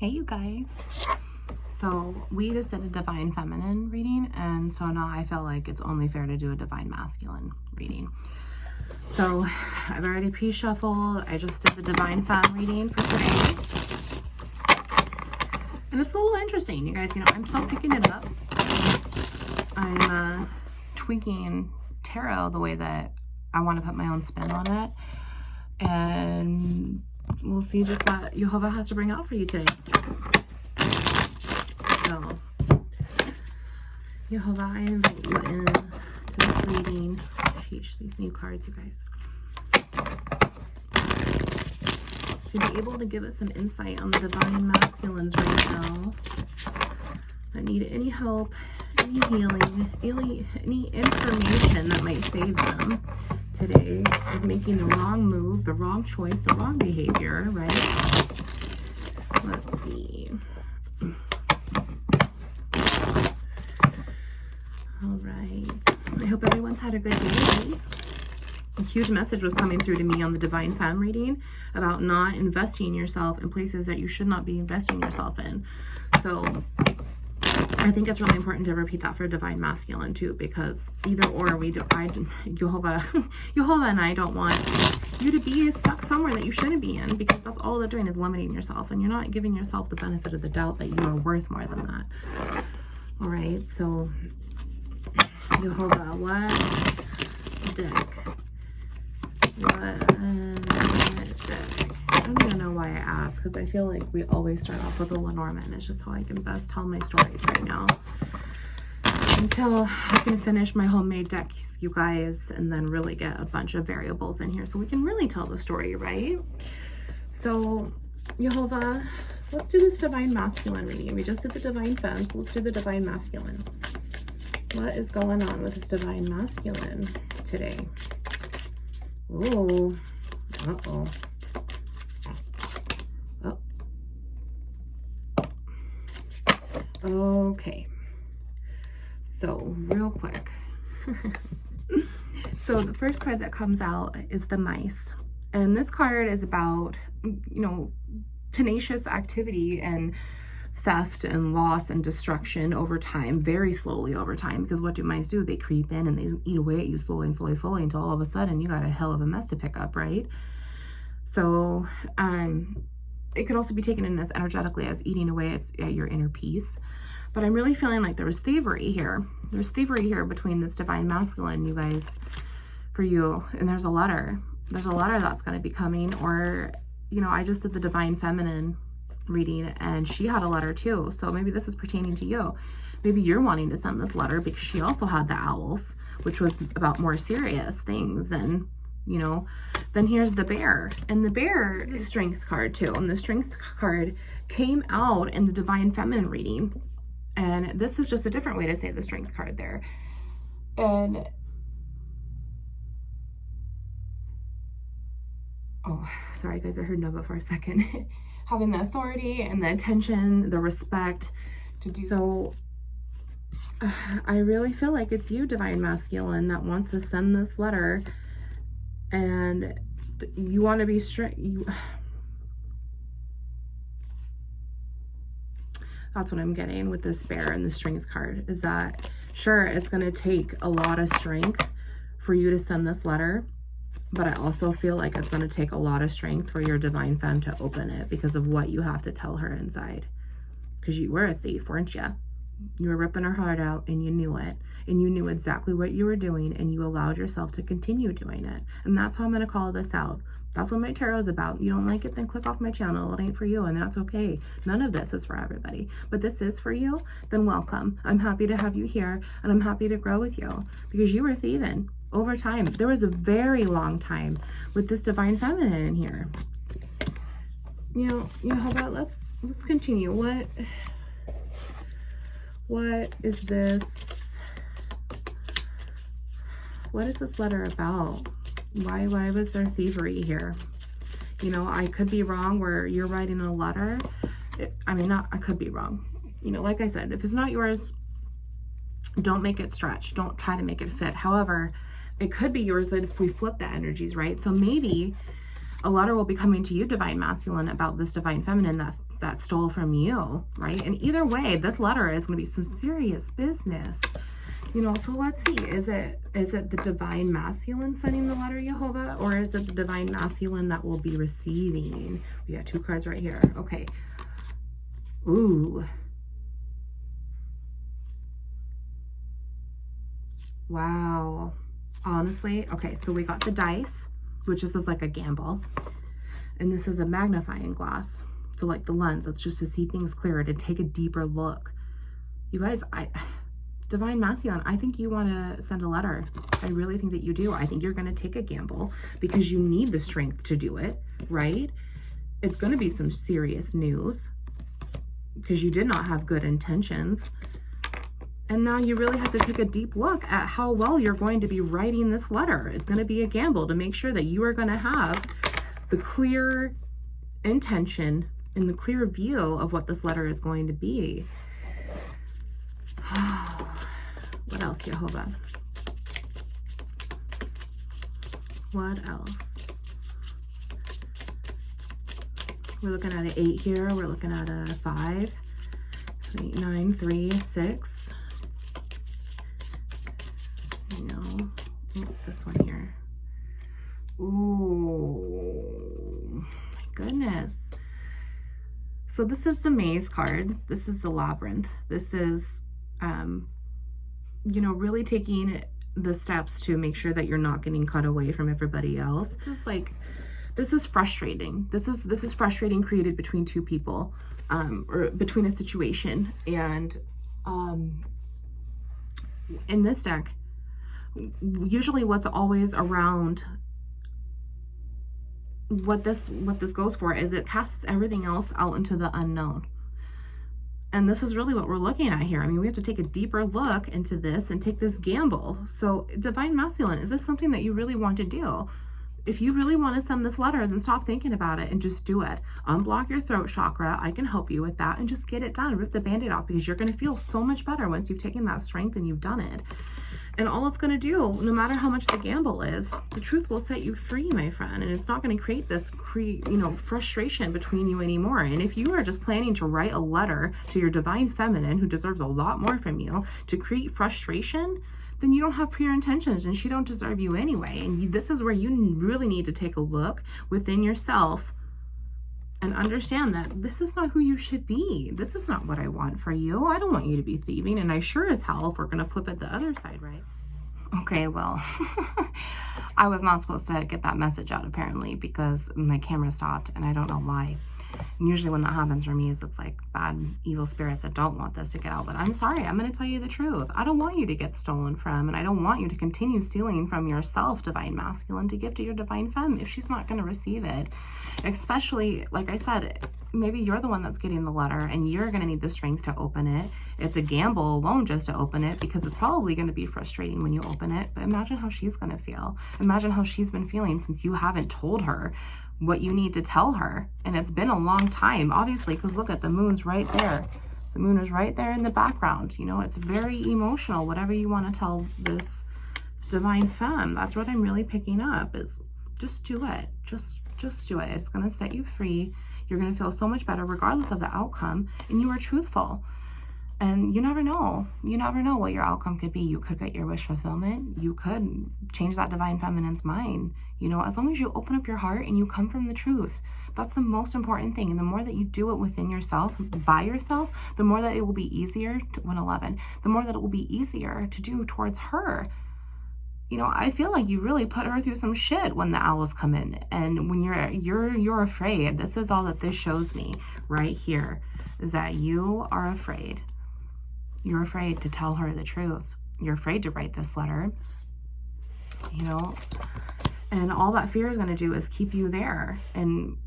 Hey you guys. So we just did a divine feminine reading, and so now I feel like it's only fair to do a divine masculine reading. So I've already pre-shuffled. I just did the divine femme reading for today. And it's a little interesting, you guys. You know, I'm still picking it up. I'm tweaking tarot the way that I want to put my own spin on it. And we'll see just what Jehovah has to bring out for you today. So, Jehovah, I invite you in to this reading. Sheesh, these new cards, you guys. To be able to give us some insight on the divine masculines right now that need any help, any healing, any information that might save them today of making the wrong move, the wrong choice, the wrong behavior, right? Let's see. All right. I hope everyone's had a good day. A huge message was coming through to me on the Divine Femme reading about not investing yourself in places that you should not be investing yourself in. So I think it's really important to repeat that for Divine Masculine too, because either or Jehovah and I don't want you to be stuck somewhere that you shouldn't be in, because that's all they're doing is limiting yourself, and you're not giving yourself the benefit of the doubt that you are worth more than that. All right, so Jehovah, what deck? I don't even know why I asked, because I feel like we always start off with a Lenormand. It's just how I can best tell my stories right now. Until I can finish my homemade decks, you guys, and then really get a bunch of variables in here so we can really tell the story, right? So, Jehovah, let's do this Divine Masculine reading. We just did the Divine Femme, so let's do the Divine Masculine. What is going on with this Divine Masculine today? Ooh. Uh-oh. Oh. Okay. So, real quick. So, the first card that comes out is the Mice. And this card is about, you know, tenacious activity and theft and loss and destruction over time, very slowly over time, because what do mice do? They creep in and they eat away at you slowly and slowly, slowly, until all of a sudden you got a hell of a mess to pick up, right? So it could also be taken in as energetically as eating away at your inner peace. But I'm really feeling like there was thievery here. There's thievery here between this Divine Masculine, you guys, for you. And there's a letter. There's a letter that's going to be coming. Or, you know, I just did the Divine Feminine reading, and she had a letter too. So maybe this is pertaining to you. Maybe you're wanting to send this letter because she also had the Owls, which was about more serious things. And, you know, then here's the Bear. And the Bear is a Strength card too. And the Strength card came out in the Divine Feminine reading. And this is just a different way to say the Strength card there. And oh, sorry guys, I heard Nova for a second. Having the authority and the attention, the respect to do. So I really feel like it's you, Divine Masculine, that wants to send this letter, and you want to be strict. That's what I'm getting with this Bear and the Strength card, is that sure, it's going to take a lot of strength for you to send this letter, but I also feel like it's going to take a lot of strength for your Divine Femme to open it because of what you have to tell her inside. Because you were a thief, weren't you? You were ripping her heart out, and you knew it. And you knew exactly what you were doing, and you allowed yourself to continue doing it. And that's how I'm going to call this out. That's what my tarot is about. You don't like it, then click off my channel. It ain't for you, and that's okay. None of this is for everybody. But this is for you, then welcome. I'm happy to have you here, and I'm happy to grow with you, because you were thieving. Over time, there was a very long time with this Divine Feminine in here. You know, how about let's continue. What is this? What is this letter about? Why was there thievery here? You know, I could be wrong where you're writing a letter. I could be wrong. You know, like I said, if it's not yours, don't make it stretch. Don't try to make it fit. However, it could be yours that if we flip the energies, right? So maybe A letter will be coming to you, Divine Masculine, about this Divine Feminine that stole from you, right? And either way, this letter is going to be some serious business. You know, so let's see, is it the Divine Masculine sending the letter, Jehovah, or is it the Divine Masculine that will be receiving? We got 2 cards right here. Okay. Ooh. Wow. Honestly, okay, so we got the dice, which is like a gamble, and this is a magnifying glass. So like the lens, it's just to see things clearer, to take a deeper look. You guys, Divine Masculine, I think you want to send a letter. I really think that you do. I think you're going to take a gamble because you need the strength to do it, right? It's going to be some serious news because you did not have good intentions. And now you really have to take a deep look at how well you're going to be writing this letter. It's going to be a gamble to make sure that you are going to have the clear intention and the clear view of what this letter is going to be. What else, Jehovah? What else? We're looking at an 8 here. We're looking at a 5. 8, 9, 3, 6. No. What's this one here? Ooh, my goodness. So this is the maze card. This is the labyrinth. This is, you know, really taking the steps to make sure that you're not getting cut away from everybody else. This is frustrating. This is frustrating created between 2 people, or between a situation. And in this deck, usually what's always around, what this goes for is it casts everything else out into the unknown. And this is really what we're looking at here. I mean, we have to take a deeper look into this and take this gamble. So Divine Masculine, is this something that you really want to do? If you really want to send this letter, then stop thinking about it and just do it. Unblock your throat chakra. I can help you with that, and just get it done. Rip the Band-Aid off, because you're going to feel so much better once you've taken that strength and you've done it. And all it's going to do, no matter how much the gamble is, the truth will set you free, my friend. And it's not going to create this, frustration between you anymore. And if you are just planning to write a letter to your Divine Feminine, who deserves a lot more from you, to create frustration, then you don't have pure intentions, and she don't deserve you anyway. And this is where you really need to take a look within yourself and understand that this is not who you should be. This is not what I want for you. I don't want you to be thieving, and I sure as hell, if we're going to flip it the other side, right? Okay, well, I was not supposed to get that message out apparently, because my camera stopped, and I don't know why. And usually when that happens for me, it's like bad, evil spirits that don't want this to get out. But I'm sorry, I'm going to tell you the truth. I don't want you to get stolen from, and I don't want you to continue stealing from yourself, Divine Masculine, to give to your Divine Femme if she's not going to receive it. Especially, like I said, maybe you're the one that's getting the letter, and you're going to need the strength to open it. It's a gamble alone just to open it, because it's probably going to be frustrating when you open it. But imagine how she's going to feel. Imagine how she's been feeling since you haven't told her what you need to tell her. And it's been a long time, obviously, because look at the moon's right there. The moon is right there in the background. You know, it's very emotional, whatever you want to tell this Divine Femme. That's what I'm really picking up, is just do it. Just do it. It's going to set you free. You're going to feel so much better regardless of the outcome. And you are truthful. And you never know. You never know what your outcome could be. You could get your wish fulfillment. You could change that Divine Feminine's mind. You know, as long as you open up your heart and you come from the truth, that's the most important thing. And the more that you do it within yourself, by yourself, the more that it will be easier to 111. The more that it will be easier to do towards her. You know, I feel like you really put her through some shit when the owls come in. And when you're afraid, this is all that this shows me right here, is that you are afraid. You're afraid to tell her the truth. You're afraid to write this letter, you know, and all that fear is going to do is keep you there. And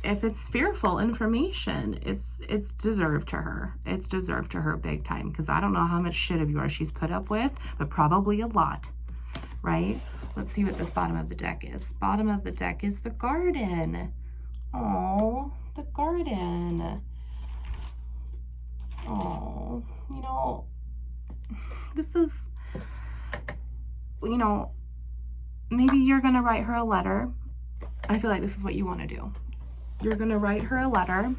if it's fearful information, it's deserved to her. It's deserved to her big time, because I don't know how much shit of yours she's put up with, but probably a lot, right? Let's see what this bottom of the deck is. Bottom of the deck is the garden. Oh, the garden. Oh, you know, this is, you know, maybe you're going to write her a letter. I feel like this is what you want to do. You're going to write her a letter,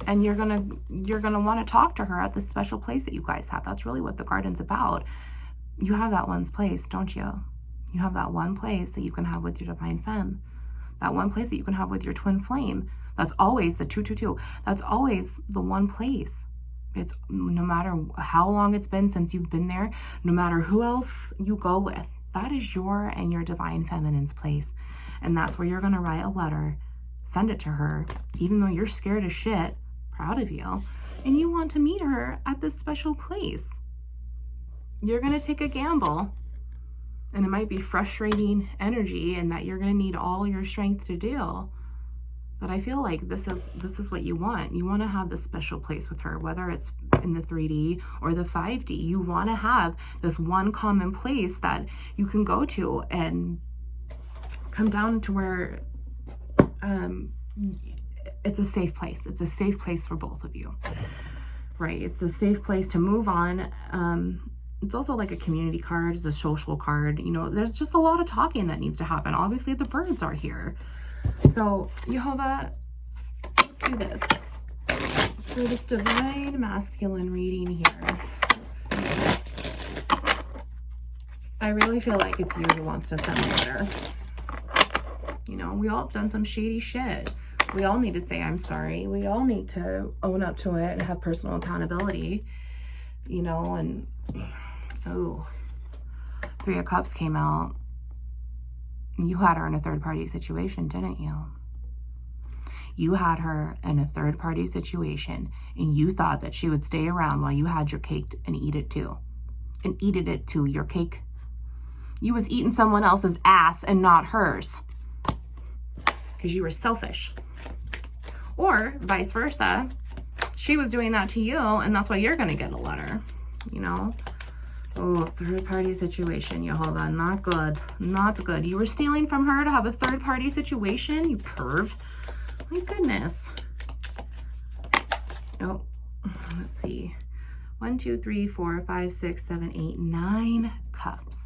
and you're going to want to talk to her at this special place that you guys have. That's really what the garden's about. You have that one place, don't you? You have that one place that you can have with your divine femme. That one place that you can have with your twin flame. That's always the 222. That's always the one place. It's no matter how long it's been since you've been there, no matter who else you go with, that is your and your divine feminine's place. And that's where you're going to write a letter, send it to her, even though you're scared as shit, proud of you, and you want to meet her at this special place. You're going to take a gamble, and it might be frustrating energy and that you're going to need all your strength to do. But I feel like this is what you want. You want to have this special place with her, whether it's in the 3D or the 5D. You want to have this one common place that you can go to and come down to where it's a safe place. It's a safe place for both of you, right? It's a safe place to move on. It's also like a community card. It's a social card. You know, there's just a lot of talking that needs to happen. Obviously, the birds are here. So, Jehovah, let's do this. For this divine masculine reading here, let's see. I really feel like it's you who wants to send a letter. You know, we all have done some shady shit. We all need to say, I'm sorry. We all need to own up to it and have personal accountability, you know, and, oh, 3 of Cups came out. You had her in a third-party situation, didn't you? You had her in a third-party situation, and you thought that she would stay around while you had your cake and eat it too. And eat it too, your cake. You was eating someone else's ass and not hers. Because you were selfish. Or vice versa. She was doing that to you, and that's why you're going to get a letter. You know? Oh, third-party situation, Jehovah. Not good. Not good. You were stealing from her to have a third-party situation? You perv. My goodness. Oh, let's see. 1, 2, 3, 4, 5, 6, 7, 8, 9 cups.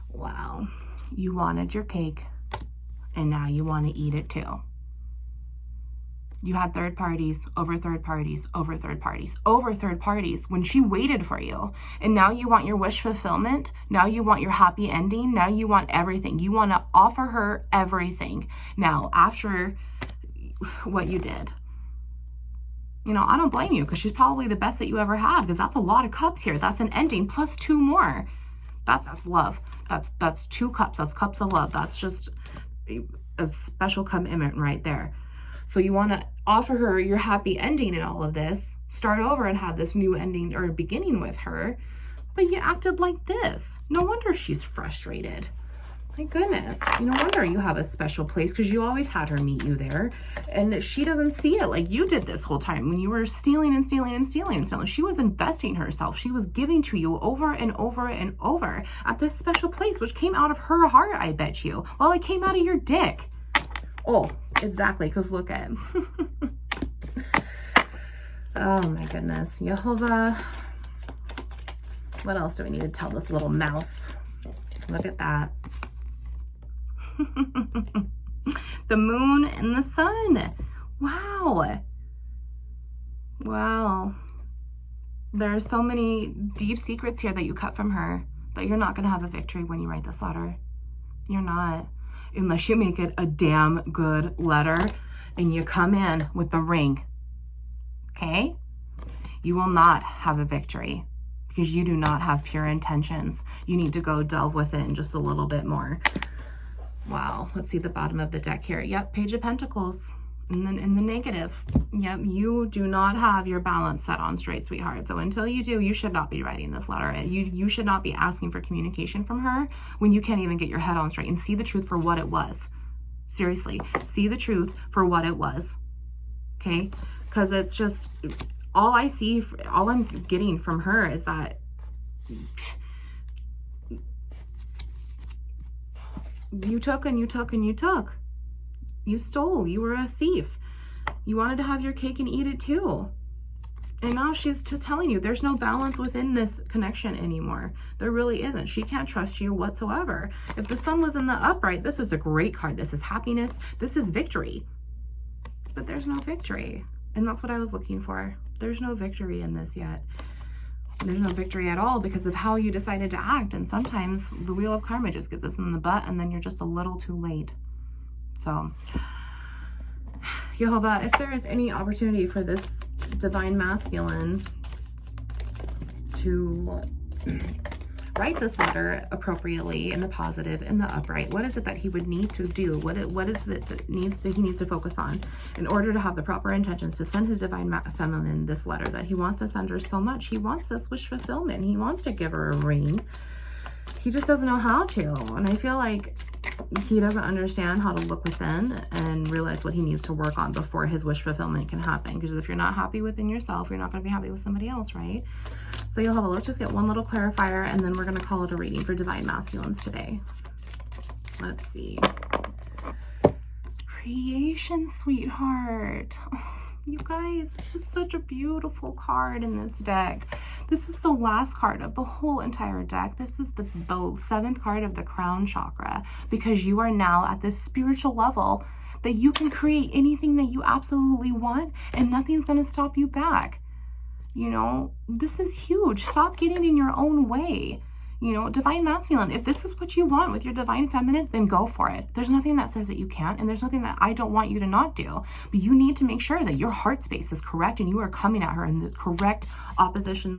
Wow. You wanted your cake, and now you want to eat it too. You had third parties over third parties over third parties over third parties when she waited for you. And now you want your wish fulfillment. Now you want your happy ending. Now you want everything. You want to offer her everything. Now, after what you did, you know, I don't blame you because she's probably the best that you ever had because that's a lot of cups here. That's an ending plus 2 more. That's love. That's 2 cups. That's cups of love. That's just a special commitment right there. So you want to offer her your happy ending in all of this, start over and have this new ending or beginning with her, but you acted like this. No wonder she's frustrated. My goodness. No wonder you have a special place because you always had her meet you there, and she doesn't see it like you did this whole time when you were stealing and stealing and stealing and stealing. She was investing herself. She was giving to you over and over and over at this special place, which came out of her heart, I bet you. Well, it came out of your dick. Oh, exactly, because look at oh my goodness. Jehovah. What else do we need to tell this little mouse? Look at that. The moon and the sun. Wow. Wow. There are so many deep secrets here that you cut from her, but you're not going to have a victory when you write this letter. You're not. Unless you make it a damn good letter and you come in with the ring. Okay? You will not have a victory because you do not have pure intentions. You need to go delve within just a little bit more. Wow. Let's see the bottom of the deck here. Yep, Page of Pentacles. And then in the negative. Yep, you do not have your balance set on straight, sweetheart. So until you do, you should not be writing this letter. You should not be asking for communication from her when you can't even get your head on straight and see the truth for what it was. Seriously, see the truth for what it was. Okay? Because it's just, all I'm getting from her is that you took and you took and you took. You stole. You were a thief. You wanted to have your cake and eat it too. And now she's just telling you there's no balance within this connection anymore. There really isn't. She can't trust you whatsoever. If the sun was in the upright, this is a great card. This is happiness. This is victory. But there's no victory. And that's what I was looking for. There's no victory in this yet. There's no victory at all because of how you decided to act. And sometimes the wheel of karma just gets us in the butt and then you're just a little too late. So, Jehovah, if there is any opportunity for this divine masculine to write this letter appropriately in the positive, in the upright, what is it that he would need to do? What is it that he needs to focus on in order to have the proper intentions to send his divine feminine this letter that he wants to send her so much? He wants this wish fulfillment. He wants to give her a ring. He just doesn't know how to. And I feel like he doesn't understand how to look within and realize what he needs to work on before his wish fulfillment can happen. Because if you're not happy within yourself, you're not going to be happy with somebody else, right? So Jehovah, let's just get one little clarifier and then we're going to call it a reading for divine masculines today. Let's see. Creation, sweetheart. Oh, you guys, this is such a beautiful card in this deck. This is the last card of the whole entire deck. This is the 7th card of the crown chakra, because you are now at this spiritual level that you can create anything that you absolutely want and nothing's going to stop you back. You know, this is huge. Stop getting in your own way. You know, divine masculine, if this is what you want with your divine feminine, then go for it. There's nothing that says that you can't, and there's nothing that I don't want you to not do. But you need to make sure that your heart space is correct and you are coming at her in the correct opposition.